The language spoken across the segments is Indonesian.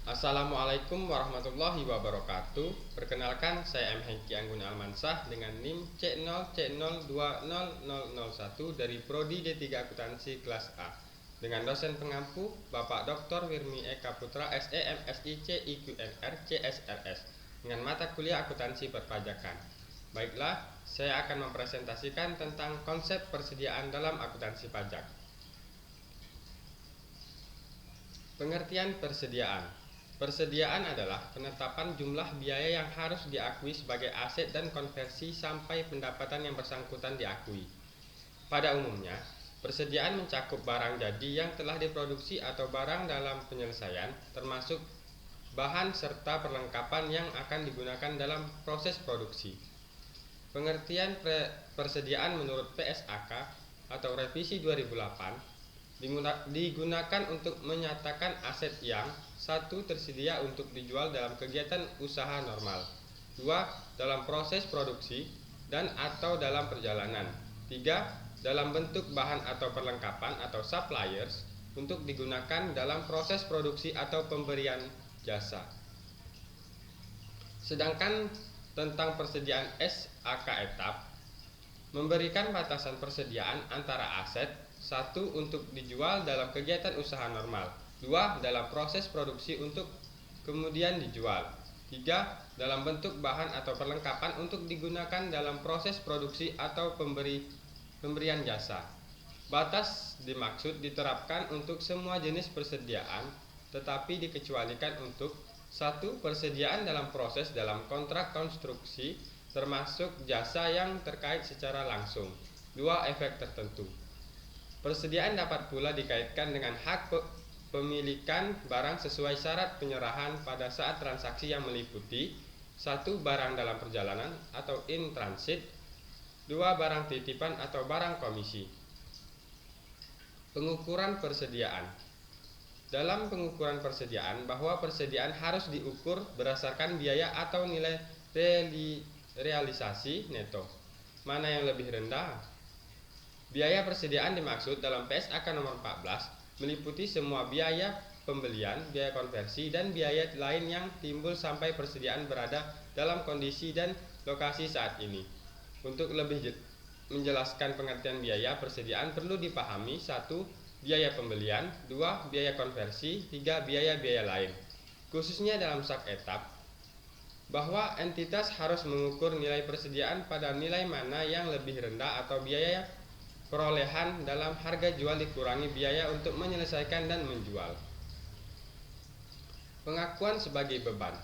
Assalamualaikum warahmatullahi wabarakatuh. Perkenalkan, saya M. Hengki Anggun Almansah dengan NIM C0C020001 dari Prodi D3 Akuntansi kelas A dengan dosen pengampu Bapak Dr. Wirmi Eka Putra SE MSI CIQNR CSRS dengan mata kuliah akuntansi perpajakan. Baiklah, saya akan mempresentasikan tentang konsep persediaan dalam akuntansi pajak. Pengertian persediaan. Persediaan adalah penetapan jumlah biaya yang harus diakui sebagai aset dan konversi sampai pendapatan yang bersangkutan diakui. Pada umumnya, persediaan mencakup barang jadi yang telah diproduksi atau barang dalam penyelesaian, termasuk bahan serta perlengkapan yang akan digunakan dalam proses produksi. Pengertian persediaan menurut PSAK atau revisi 2008 digunakan untuk menyatakan aset yang: 1. Tersedia untuk dijual dalam kegiatan usaha normal, 2. Dalam proses produksi dan atau dalam perjalanan, 3. Dalam bentuk bahan atau perlengkapan atau suppliers untuk digunakan dalam proses produksi atau pemberian jasa. Sedangkan tentang persediaan SAK etap memberikan batasan persediaan antara aset: 1. Untuk dijual dalam kegiatan usaha normal, 2. Dalam proses produksi untuk kemudian dijual, 3. Dalam bentuk bahan atau perlengkapan untuk digunakan dalam proses produksi atau pemberian jasa. Batas dimaksud diterapkan untuk semua jenis persediaan, tetapi dikecualikan untuk: 1. Persediaan dalam proses dalam kontrak konstruksi, termasuk jasa yang terkait secara langsung, 2. Efek tertentu. Persediaan dapat pula dikaitkan dengan hak pemilikan barang sesuai syarat penyerahan pada saat transaksi yang meliputi: 1. Barang dalam perjalanan atau in transit, 2. Barang titipan atau barang komisi. Pengukuran persediaan. Dalam pengukuran persediaan, bahwa persediaan harus diukur berdasarkan biaya atau nilai realisasi neto. Mana yang lebih rendah? Biaya persediaan dimaksud dalam PSAK nomor 14 meliputi semua biaya pembelian, biaya konversi, dan biaya lain yang timbul sampai persediaan berada dalam kondisi dan lokasi saat ini. Untuk lebih menjelaskan pengertian biaya persediaan perlu dipahami: 1. Biaya pembelian, 2. Biaya konversi, 3. Biaya-biaya lain. Khususnya dalam SAK etap, bahwa entitas harus mengukur nilai persediaan pada nilai mana yang lebih rendah atau biaya perolehan dalam harga jual dikurangi biaya untuk menyelesaikan dan menjual. Pengakuan sebagai beban.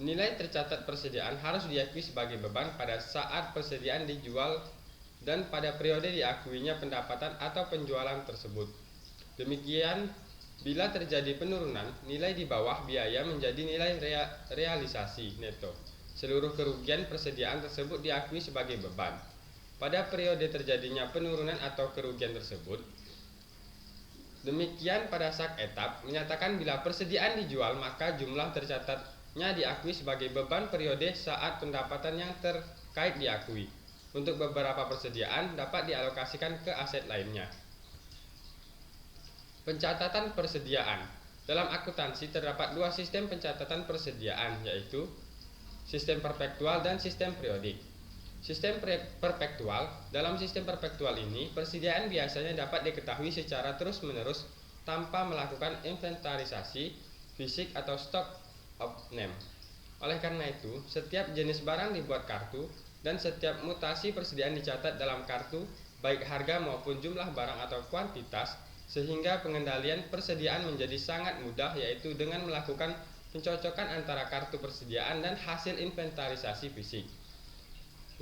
Nilai tercatat persediaan harus diakui sebagai beban pada saat persediaan dijual dan pada periode diakuinya pendapatan atau penjualan tersebut. Demikian, bila terjadi penurunan nilai di bawah biaya menjadi nilai realisasi neto, seluruh kerugian persediaan tersebut diakui sebagai beban. Pada periode terjadinya penurunan atau kerugian tersebut. Demikian pada SAK etap menyatakan bila persediaan dijual maka jumlah tercatatnya diakui sebagai beban periode saat pendapatan yang terkait diakui. Untuk beberapa persediaan dapat dialokasikan ke aset lainnya. Pencatatan persediaan. Dalam akuntansi terdapat dua sistem pencatatan persediaan, yaitu sistem perpektual dan sistem periodik. Sistem perpektual. Dalam sistem perpektual ini, persediaan biasanya dapat diketahui secara terus-menerus tanpa melakukan inventarisasi fisik atau stock of name. Oleh karena itu, setiap jenis barang dibuat kartu dan setiap mutasi persediaan dicatat dalam kartu, baik harga maupun jumlah barang atau kuantitas, sehingga pengendalian persediaan menjadi sangat mudah, yaitu dengan melakukan pencocokan antara kartu persediaan dan hasil inventarisasi fisik.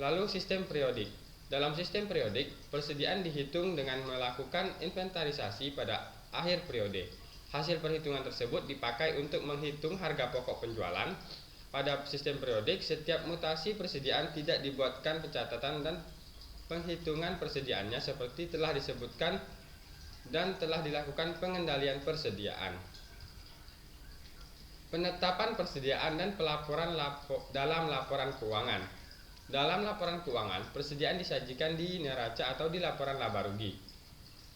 Lalu sistem periodik. Dalam sistem periodik, persediaan dihitung dengan melakukan inventarisasi pada akhir periode. Hasil perhitungan tersebut dipakai untuk menghitung harga pokok penjualan. Pada sistem periodik, setiap mutasi persediaan tidak dibuatkan pencatatan dan penghitungan persediaannya seperti telah disebutkan dan telah dilakukan pengendalian persediaan. Penetapan persediaan dan pelaporan dalam laporan keuangan. Dalam laporan keuangan, persediaan disajikan di neraca atau di laporan laba rugi.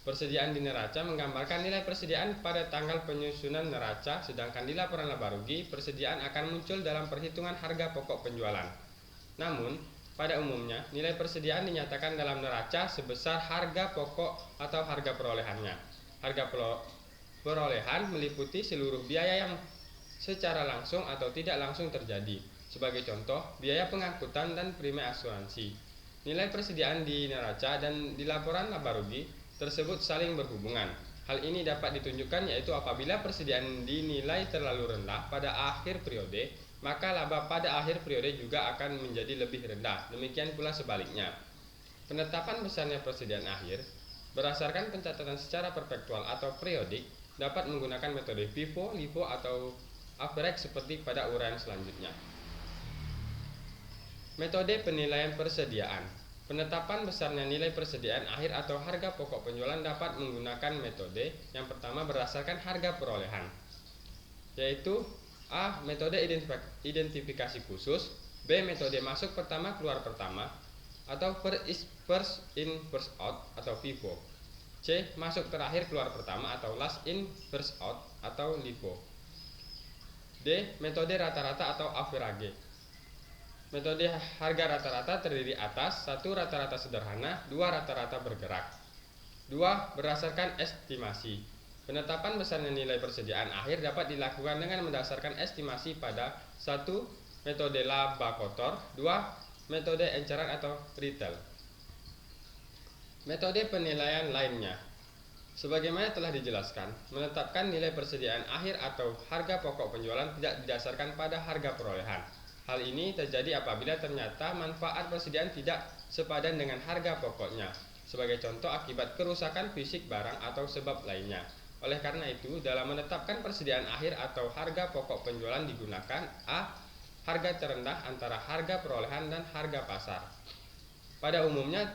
Persediaan di neraca menggambarkan nilai persediaan pada tanggal penyusunan neraca, sedangkan di laporan laba rugi, persediaan akan muncul dalam perhitungan harga pokok penjualan. Namun, pada umumnya, nilai persediaan dinyatakan dalam neraca sebesar harga pokok atau harga perolehannya. Harga perolehan meliputi seluruh biaya yang secara langsung atau tidak langsung terjadi. Sebagai contoh, biaya pengangkutan dan premi asuransi. Nilai persediaan di neraca dan di laporan laba rugi tersebut saling berhubungan. Hal ini dapat ditunjukkan yaitu apabila persediaan dinilai terlalu rendah pada akhir periode, maka laba pada akhir periode juga akan menjadi lebih rendah. Demikian pula sebaliknya. Penetapan besarnya persediaan akhir berdasarkan pencatatan secara perpektual atau periodik dapat menggunakan metode FIFO, LIFO atau average seperti pada uraian selanjutnya. Metode penilaian persediaan. Penetapan besarnya nilai persediaan akhir atau harga pokok penjualan dapat menggunakan metode yang pertama berdasarkan harga perolehan, yaitu A. Metode identifikasi khusus, B. Metode masuk pertama keluar pertama atau first in first out atau FIFO, C. Masuk terakhir keluar pertama atau last in first out atau LIFO, D. Metode rata-rata atau average. Metode harga rata-rata terdiri atas 1. Rata-rata sederhana, 2. Rata-rata bergerak. 2. Berdasarkan estimasi. Penetapan besarnya nilai persediaan akhir dapat dilakukan dengan mendasarkan estimasi pada 1. Metode laba kotor, 2. Metode enceran atau retail. Metode penilaian lainnya. Sebagaimana telah dijelaskan, menetapkan nilai persediaan akhir atau harga pokok penjualan tidak didasarkan pada harga perolehan. Hal ini terjadi apabila ternyata manfaat persediaan tidak sepadan dengan harga pokoknya, sebagai contoh akibat kerusakan fisik barang atau sebab lainnya. Oleh karena itu, dalam menetapkan persediaan akhir atau harga pokok penjualan digunakan A. Harga terendah antara harga perolehan dan harga pasar. Pada umumnya,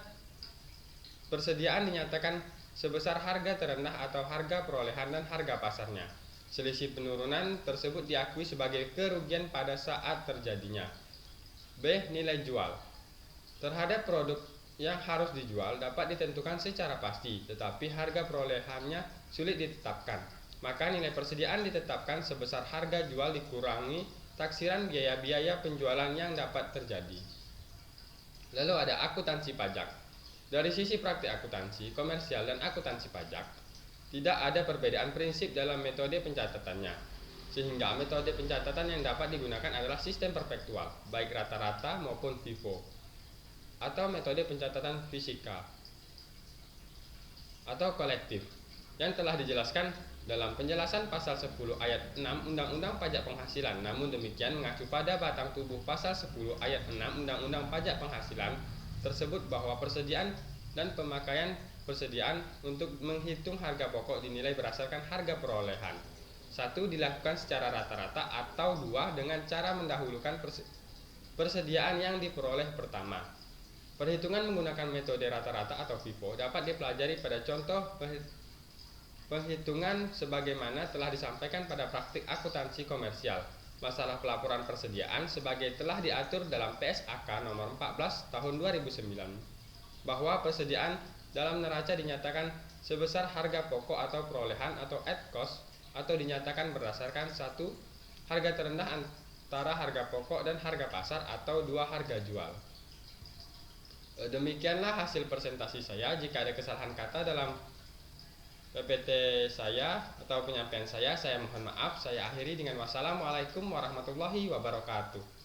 persediaan dinyatakan sebesar harga terendah atau harga perolehan dan harga pasarnya. Selisih penurunan tersebut diakui sebagai kerugian pada saat terjadinya. B. Nilai jual. Terhadap produk yang harus dijual dapat ditentukan secara pasti, tetapi harga perolehannya sulit ditetapkan. Maka nilai persediaan ditetapkan sebesar harga jual dikurangi taksiran biaya-biaya penjualan yang dapat terjadi. Lalu ada akuntansi pajak. Dari sisi praktik akuntansi, komersial, dan akuntansi pajak, tidak ada perbedaan prinsip dalam metode pencatatannya, sehingga metode pencatatan yang dapat digunakan adalah sistem perpektual, baik rata-rata maupun FIFO, atau metode pencatatan fisika atau kolektif, yang telah dijelaskan dalam penjelasan pasal 10 ayat 6 Undang-Undang Pajak Penghasilan. Namun demikian mengacu pada batang tubuh pasal 10 ayat 6 Undang-Undang Pajak Penghasilan tersebut bahwa persediaan dan pemakaian persediaan untuk menghitung harga pokok dinilai berdasarkan harga perolehan. 1. Dilakukan secara rata-rata atau 2. Dengan cara mendahulukan persediaan yang diperoleh pertama. Perhitungan menggunakan metode rata-rata atau FIFO dapat dipelajari pada contoh penghitungan sebagaimana telah disampaikan pada praktik akuntansi komersial. Masalah pelaporan persediaan sebagai telah diatur dalam PSAK nomor 14 tahun 2009, bahwa persediaan dalam neraca dinyatakan sebesar harga pokok atau perolehan atau at cost, atau dinyatakan berdasarkan 1. Harga terendah antara harga pokok dan harga pasar atau 2. Harga jual. Demikianlah hasil presentasi saya. Jika ada kesalahan kata dalam PPT saya atau penyampaian saya mohon maaf. Saya akhiri dengan wassalamualaikum warahmatullahi wabarakatuh.